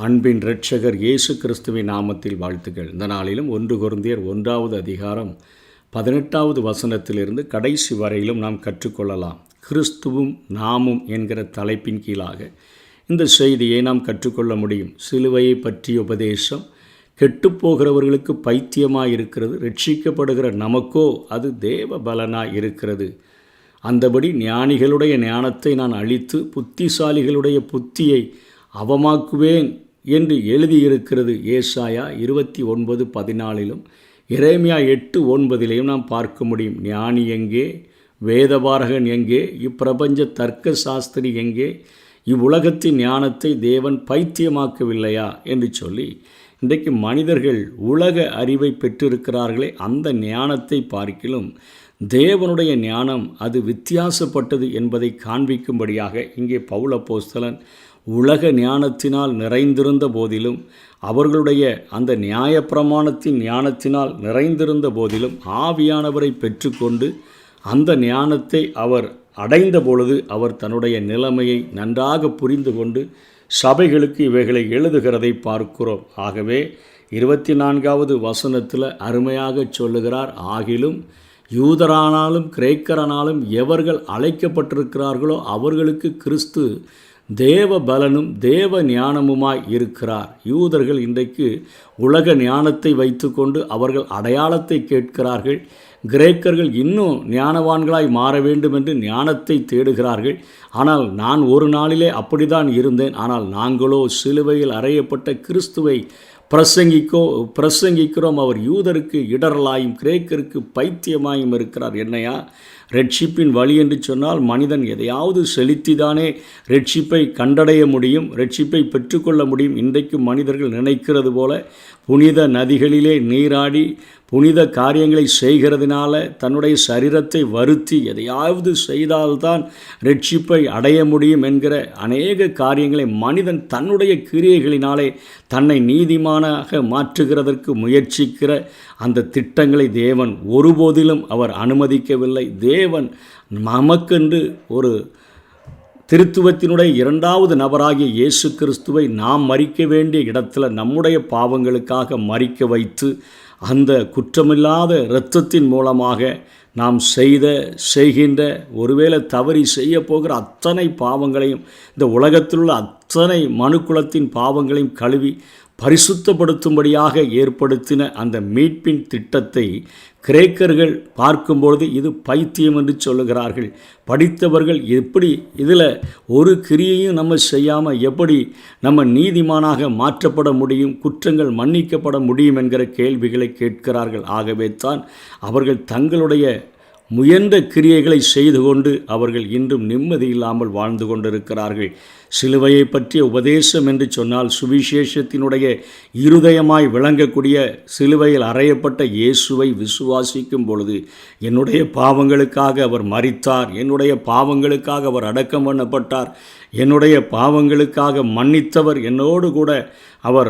அன்பின் இரட்சகர் இயேசு கிறிஸ்துவின் நாமத்தில் வாழ்த்துக்கள். இந்த நாளிலும் 1 கொரிந்தியர் 1வது அதிகாரம் 18வது வசனத்திலிருந்து கடைசி வரையிலும் நாம் கற்றுக்கொள்ளலாம். கிறிஸ்துவும் நாமும் என்கிற தலைப்பின் கீழாக இந்த செய்தியை நாம் கற்றுக்கொள்ள முடியும். சிலுவையை பற்றிய உபதேசம் கெட்டுப்போகிறவர்களுக்கு பைத்தியமாய் இருக்கிறது, ரட்சிக்கப்படுகிற நமக்கோ அது தேவ பலனாய் இருக்கிறது. அந்தபடி ஞானிகளுடைய ஞானத்தை நான் அழித்து புத்திசாலிகளுடைய புத்தியை அவமாக்குவேன் என்று எழுதியிருக்கிறது. ஏசாயா 29:14 எரேமியா 8:9 நாம் பார்க்க முடியும். ஞானி எங்கே, வேதபாரகன் எங்கே, இப்பிரபஞ்ச தர்க்க சாஸ்திரி எங்கே, இவ்வுலகத்தின் ஞானத்தை தேவன் பைத்தியமாக்கவில்லையா என்று சொல்லி இன்றைக்கு மனிதர்கள் உலக அறிவை பெற்றிருக்கிறார்களே, அந்த ஞானத்தை பார்க்கிலும் தேவனுடைய ஞானம் அது வித்தியாசப்பட்டது என்பதை காண்பிக்கும்படியாக இங்கே பவுல் அப்போஸ்தலன் உலக ஞானத்தினால் நிறைந்திருந்த போதிலும், அவர்களுடைய அந்த நியாயப்பிரமாணத்தின் ஞானத்தினால் நிறைந்திருந்த போதிலும் ஆவியானவரை பெற்றுக்கொண்டு அந்த ஞானத்தை அவர் அடைந்த பொழுது அவர் தன்னுடைய நிலைமையை நன்றாக புரிந்து கொண்டு சபைகளுக்கு இவைகளை எழுதுகிறதை பார்க்கிறோம். ஆகவே 24வது வசனத்தில் அருமையாக சொல்லுகிறார், ஆகிலும் யூதரானாலும் கிரேக்கரானாலும் எவர்கள் அழைக்கப்பட்டிருக்கிறார்களோ அவர்களுக்கு கிறிஸ்து தேவ பலனும் தேவ ஞானமுமாய் இருக்கிறார். யூதர்கள் இன்றைக்கு உலக ஞானத்தை வைத்துக்கொண்டு அவர்கள் அடையாளத்தை கேட்கிறார்கள். கிரேக்கர்கள் இன்னும் ஞானவான்களாய் மாற வேண்டும் என்று ஞானத்தை தேடுகிறார்கள். ஆனால் நான் ஒரு நாளிலே அப்படித்தான் இருந்தேன். ஆனால் நாங்களோ சிலுவையில் அறையப்பட்ட கிறிஸ்துவை பிரசங்கிக்கிறோம். அவர் யூதருக்கு இடரலாயும் கிரேக்கருக்கு பைத்தியமாயும் இருக்கிறார். என்னையா ரட்சிப்பின் வழி என்று சொன்னால் மனிதன் எதையாவது செலுத்திதானே ரட்சிப்பை கண்டடைய முடியும், ரட்சிப்பை பெற்றுக்கொள்ள முடியும். இன்றைக்கு மனிதர்கள் நினைக்கிறது போல புனித நதிகளிலே நீராடி புனித காரியங்களை செய்கிறதுனால தன்னுடைய சரீரத்தை வருத்தி எதையாவது செய்தால்தான் ரட்சிப்பை அடைய முடியும் என்கிற அநேக காரியங்களை மனிதன் தன்னுடைய கிரியைகளினாலே தன்னை நீதிமானாக மாற்றுகிறதற்கு முயற்சிக்கிற அந்த திட்டங்களை தேவன் ஒருபோதிலும் அவர் அனுமதிக்கவில்லை. தேவன் நமக்கென்று ஒரு திருத்துவத்தினுடைய 2வது நபராகிய இயேசு கிறிஸ்துவை நாம் மரிக்க வேண்டிய இடத்துல நம்முடைய பாவங்களுக்காக மரிக்க வைத்து அந்த குற்றமில்லாத இரத்தத்தின் மூலமாக நாம் செய்கின்ற ஒருவேளை தவறி செய்ய போகிற அத்தனை பாவங்களையும், இந்த உலகத்தில் உள்ள அத்தனை மனுக்குலத்தின் பாவங்களையும் கழுவி பரிசுத்தப்படுத்தும்படியாக ஏற்படுத்தின அந்த மீட்பின் திட்டத்தை கிரேக்கர்கள் பார்க்கும்பொழுது இது பைத்தியம் என்று சொல்லுகிறார்கள். படித்தவர்கள் எப்படி இதில் ஒரு கிரியையும் நம்ம செய்யாமல் எப்படி நம்ம நீதிமானாக மாற்றப்பட முடியும், குற்றங்கள் மன்னிக்கப்பட முடியும் என்கிற கேள்விகளை கேட்கிறார்கள். ஆகவே தான் அவர்கள் தங்களுடைய முயன்ற கிரியைகளை செய்து கொண்டு அவர்கள் இன்றும் நிம்மதி இல்லாமல் வாழ்ந்து கொண்டிருக்கிறார்கள். சிலுவையை பற்றிய உபதேசம் என்று சொன்னால் சுவிசேஷத்தினுடைய இருதயமாய் விளங்கக்கூடிய சிலுவையில் அறையப்பட்ட இயேசுவை விசுவாசிக்கும் பொழுது என்னுடைய பாவங்களுக்காக அவர் மரித்தார், என்னுடைய பாவங்களுக்காக அவர் அடக்கம் பண்ணப்பட்டார், என்னுடைய பாவங்களுக்காக மன்னித்தவர், என்னோடு கூட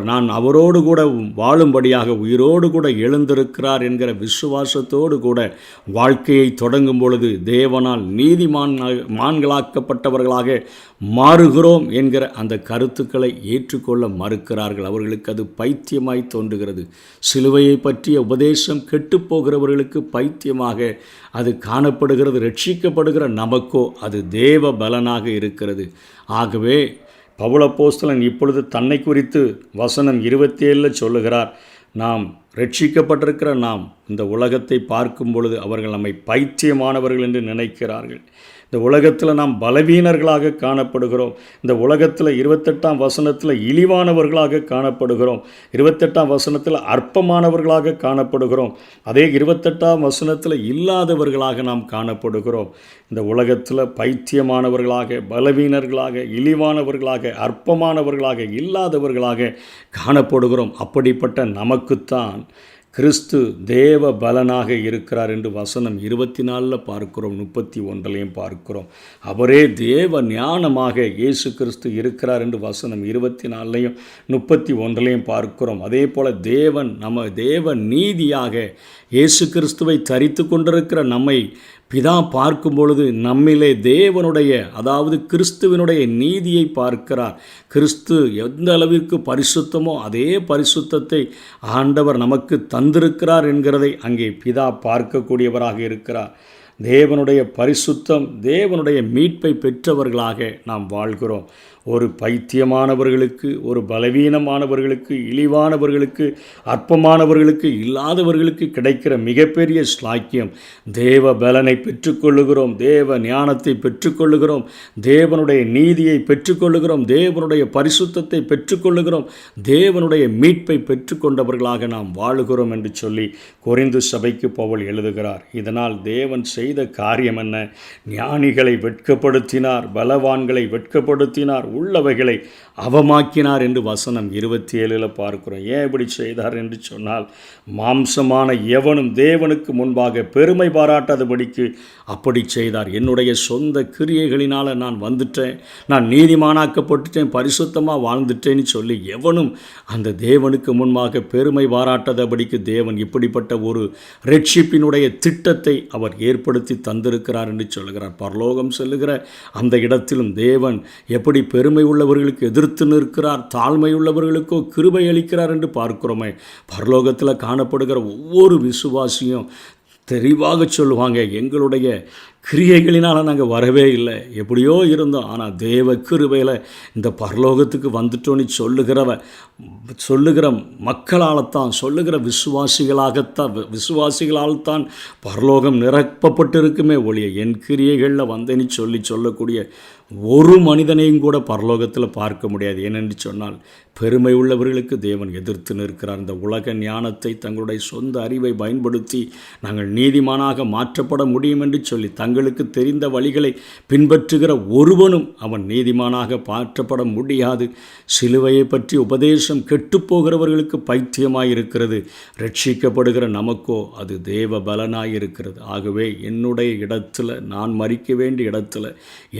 நான் அவரோடு கூட வாழும்படியாக உயிரோடு கூட எழுந்திருக்கிறார் என்கிற விசுவாசத்தோடு கூட வாழ்க்கையை தொடங்கும் பொழுது தேவனால் நீதிமான்களாக்கப்பட்டவர்களாக மாறுகிறோம் என்கிற அந்த கருத்துக்களை ஏற்றுக்கொள்ள மறுக்கிறார்கள். அவர்களுக்கு அது பைத்தியமாய் தோன்றுகிறது. சிலுவையை பற்றிய உபதேசம் கெட்டுப்போகிறவர்களுக்கு பைத்தியமாக அது காணப்படுகிறது. ரட்சிக்கப்படுகிற நமக்கோ அது தேவ பலனாக இருக்கிறது. ஆகவே பவுல் அப்போஸ்தலன் இப்பொழுது தன்னை குறித்து வசனம் 27 சொல்லுகிறார், நாம் ரட்சிக்கப்பட்டிருக்கிற நாம் இந்த உலகத்தை பார்க்கும் பொழுது அவர்கள் நம்மை பைத்தியமானவர்கள் என்று நினைக்கிறார்கள். இந்த உலகத்தில் நாம் பலவீனர்களாக காணப்படுகிறோம். இந்த உலகத்தில் 28ஆம் வசனத்தில் இழிவானவர்களாக காணப்படுகிறோம். 28ஆம் வசனத்தில் அற்பமானவர்களாக காணப்படுகிறோம். அதே 28ஆம் வசனத்தில் இல்லாதவர்களாக நாம் காணப்படுகிறோம். இந்த உலகத்தில் பைத்தியமானவர்களாக, பலவீனர்களாக, இழிவானவர்களாக, அற்பமானவர்களாக, இல்லாதவர்களாக காணப்படுகிறோம். அப்படிப்பட்ட நமக்குத்தான் கிறிஸ்து தேவ பலனாக இருக்கிறார் என்று வசனம் 24 பார்க்கிறோம், 31 பார்க்கிறோம். அவரே தேவ ஞானமாக இயேசு கிறிஸ்து இருக்கிறார் என்று வசனம் 24 31 பார்க்கிறோம். அதே போல் தேவன் நம்ம தேவ நீதியாக இயேசு கிறிஸ்துவை தரித்து கொண்டிருக்கிற நம்மை பிதா பார்க்கும் பொழுது நம்மிலே தேவனுடைய, அதாவது கிறிஸ்துவினுடைய நீதியை பார்க்கிறார். கிறிஸ்து எந்த அளவிற்கு பரிசுத்தமோ அதே பரிசுத்தத்தை ஆண்டவர் நமக்கு தந்திருக்கிறார் என்கிறதை அங்கே பிதா பார்க்கக்கூடியவராக இருக்கிறார். தேவனுடைய பரிசுத்தம், தேவனுடைய மீட்பை பெற்றவர்களாக நாம் வாழ்கிறோம். ஒரு பைத்தியமானவர்களுக்கு, ஒரு பலவீனமானவர்களுக்கு, இழிவானவர்களுக்கு, அற்பமானவர்களுக்கு, இல்லாதவர்களுக்கு கிடைக்கிற மிகப்பெரிய ஸ்லாக்கியம், தேவ பலனை பெற்றுக்கொள்ளுகிறோம், தேவ ஞானத்தை பெற்றுக்கொள்ளுகிறோம், தேவனுடைய நீதியை பெற்றுக்கொள்ளுகிறோம், தேவனுடைய பரிசுத்தத்தை பெற்றுக்கொள்ளுகிறோம், தேவனுடைய மீட்பை பெற்றுக்கொண்டவர்களாக நாம் வாழுகிறோம் என்று சொல்லி கொரிந்து சபைக்கு பவுல் எழுதுகிறார். இதனால் தேவன் செய்த காரியம் என்ன? ஞானிகளை வெட்கப்படுத்தினார், பலவான்களை வெட்கப்படுத்தினார், உள்ளவைகளை அவமாக்கினார் என்று வசனம் 27 பார்க்கிறோம். ஏன் இப்படி செய்தார் என்று சொன்னால், மாம்சமான எவனும் தேவனுக்கு முன்பாக பெருமை பாராட்டாதபடிக்கு அப்படி செய்தார். என்னுடைய சொந்த கிரியைகளினால் நான் வந்துட்டேன், நான் நீதிமானாக்கப்பட்டுட்டேன், பரிசுத்தமாக வாழ்ந்துட்டேன்னு சொல்லி எவனும் அந்த தேவனுக்கு முன்பாக பெருமை பாராட்டாதபடிக்கு தேவன் இப்படிப்பட்ட ஒரு ரட்சிப்பினுடைய திட்டத்தை அவர் ஏற்படுத்தி தந்திருக்கிறார் என்று சொல்கிறார். பரலோகம் செல்லுகிற அந்த இடத்திலும் தேவன் எப்படி பெருமை உள்ளவர்களுக்கு எதிர்த்து நிற்கிறார், தாழ்மை உள்ளவர்களுக்கோ கிருபை அளிக்கிறார் என்று பார்க்கிறோமே. பரலோகத்தில் காணப்படுகிற ஒவ்வொரு விசுவாசியும் தெளிவாக சொல்லுவாங்க, எங்களுடைய கிரியைகளினால் நாங்கள் வரவே இல்லை, எப்படியோ இருந்தோம், ஆனால் தேவ கிருபையில் இந்த பரலோகத்துக்கு வந்துட்டோன்னு சொல்லுகிற மக்களால் தான், சொல்லுகிற விசுவாசிகளால் தான் பரலோகம் நிரப்பப்பட்டிருக்குமே ஒழிய என் கிரியைகளில் வந்தேன்னு சொல்லக்கூடிய ஒரு மனிதனையும் கூட பரலோகத்தில் பார்க்க முடியாது. ஏனென்று சொன்னால் பெருமை உள்ளவர்களுக்கு தேவன் எதிர்த்து நிற்கிறார். இந்த உலக ஞானத்தை தங்களுடைய சொந்த அறிவை பயன்படுத்தி நாங்கள் நீதிமானாக மாற்றப்பட முடியும் என்று சொல்லி தங்களுக்கு தெரிந்த வழிகளை பின்பற்றுகிற ஒருவனும் அவன் நீதிமானாக மாற்றப்பட முடியாது. சிலுவையை பற்றி உபதேசம் கெட்டுப்போகிறவர்களுக்கு பைத்தியமாயிருக்கிறது, ரட்சிக்கப்படுகிற நமக்கோ அது தேவ பலனாயிருக்கிறது. ஆகவே என்னுடைய இடத்துல, நான் மரிக்க வேண்டிய இடத்துல,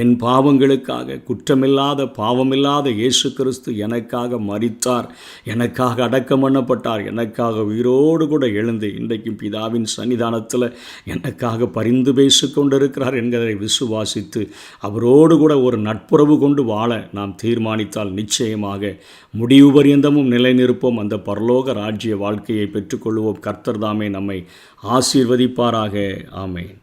என் பாவங்களுக்காக, குற்றமில்லாத பாவமில்லாத இயேசு கிறிஸ்து எனக்காக மரித்தார், எனக்காக அடக்கம் பண்ணப்பட்டார், எனக்காக உயிரோடு கூட எழுந்து இன்றைக்கும் பிதாவின் சன்னிதானத்தில் எனக்காக பரிந்து பேசிக்கொண்டிருக்கிறார் என்கிறதை விசுவாசித்து அவரோடு கூட ஒரு நட்புறவு கொண்டு வாழ நாம் தீர்மானித்தால் நிச்சயமாக முடிவு பரியந்தமும் நிலைநிற்போம். அந்த பரலோக ராஜ்ய வாழ்க்கையை பெற்றுக்கொள்வோம். கர்த்தர் தாமே நம்மை ஆசீர்வதிப்பாராக. ஆமென்.